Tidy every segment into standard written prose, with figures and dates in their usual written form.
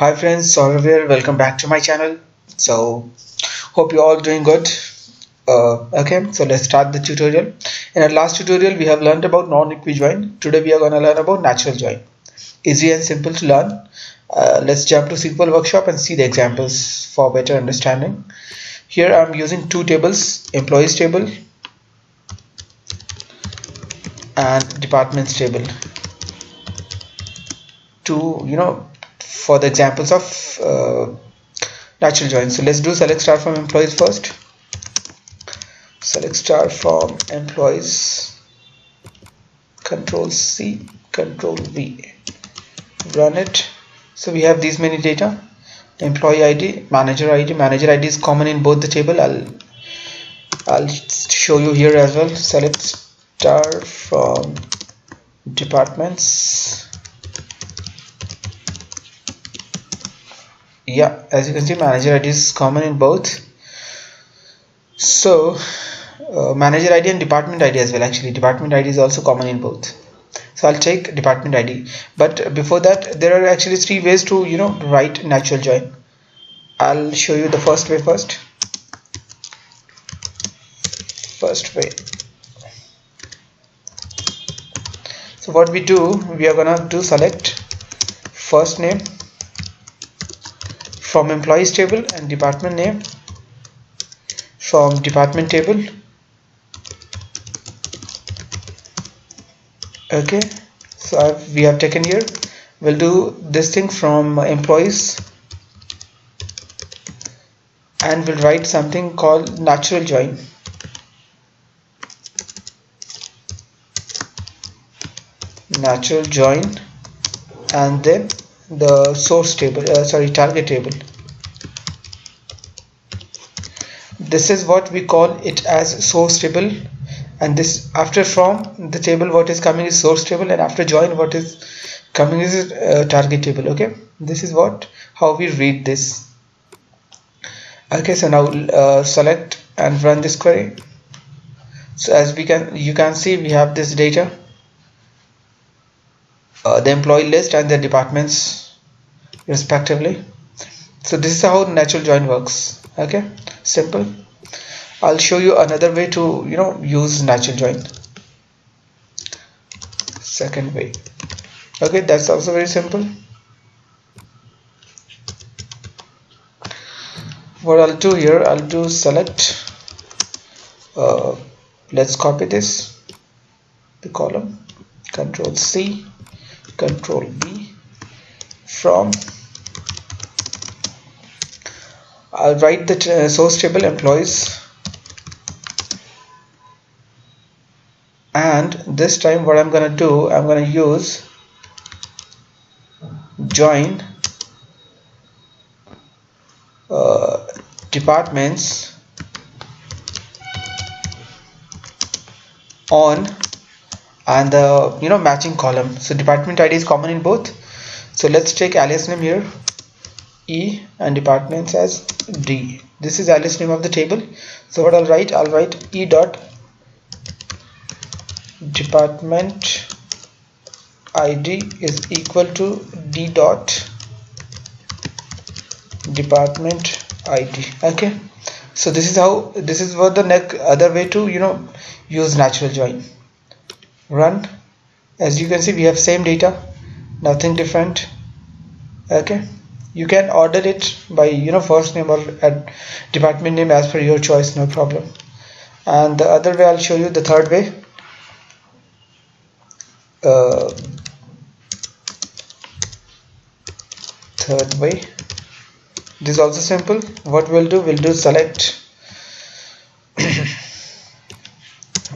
Hi friends, Saurav here. Welcome back to my channel. So hope you're all doing good. Okay, so let's start the tutorial. In our last tutorial we have learned about non-equijoin. Today we are going to learn about natural join. Easy and simple to learn. Let's jump to SQL Workshop and see the examples for better understanding. Here I'm using two tables, employees table and departments table, to for the examples of natural join. So let's do select star from employees first. Select star from employees, Control C, Control V, run it. So we have these many data: employee ID, manager ID. Manager ID is common in both the table. I'll show you here as well. Select star from departments. Yeah, as you can see, manager ID is common in both. So manager ID and department ID as well. Actually, department ID is also common in both. So I'll take department ID. But before that, there are actually three ways to write natural join. I'll show you the first way first. First way. So what we do, we are gonna do select first name from employees table and department name from department table. Okay, so we have taken here. We'll do this thing from employees and we'll write something called natural join. Natural join, and then the source table, target table. This is what we call it as source table, and this after from the table what is coming is source table, and after join what is coming is target table. Okay, this is how we read this. Okay, so now select and run this query. So as you can see, we have this data, the employee list and the departments respectively. So this is how natural join works. Okay, simple. I'll show you another way to use natural join. Second way. Okay, that's also very simple. What I'll do here, I'll do select, let's copy this, the column, Control C, Control V, from, I'll write the source table employees, and this time what I'm gonna do, I'm gonna use join departments on and the matching column. So department ID is common in both. So let's take alias name here, E, and departments as D. This is alias name of the table. So what I'll write E dot department ID is equal to D dot department ID. Okay, so this is what the other way to use natural join. Run. As you can see, we have same data, nothing different. Okay, you can order it by first name or department name as per your choice, no problem. And the other way, I'll show you the third way. Third way, this is also simple. What we'll do select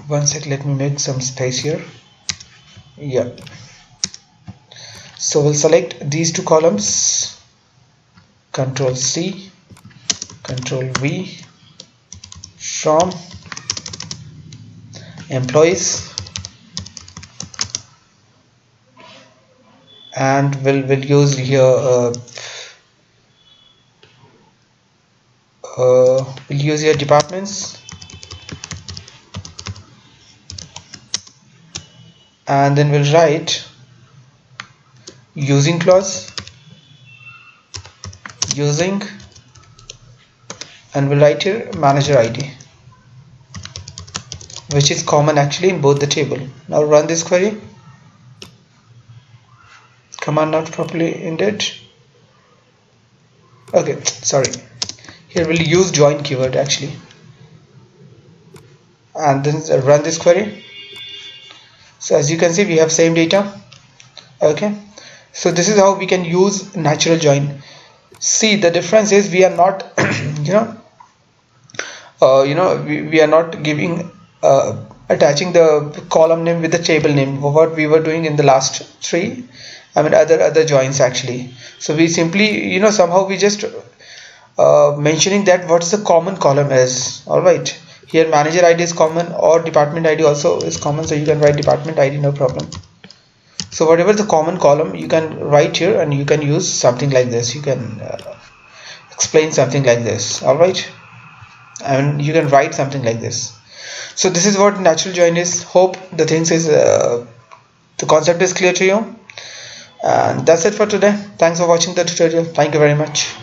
one sec, let me make some space here. Yeah, so we'll select these two columns, Control C, Control V, from employees, and we'll use here we'll use here departments, and then we'll write using clause using, and we'll write here manager ID, which is common actually in both the table. Now run this query. Command not properly indented. Okay, sorry. Here we'll use join keyword actually, and then run this query. So as you can see, we have same data. Okay, so this is how we can use natural join. See, the difference is we are not we are not giving attaching the column name with the table name, what we were doing in the last three, other joins actually. So we simply somehow we just mentioning that what's the common column is. All right, here manager ID is common, or department ID also is common, so you can write department ID, no problem. So whatever the common column you can write here, and you can use something like this. You can explain something like this. All right, and you can write something like this. So this is what natural join is. Hope the concept is clear to you, and that's it for today. Thanks for watching the tutorial. Thank you very much.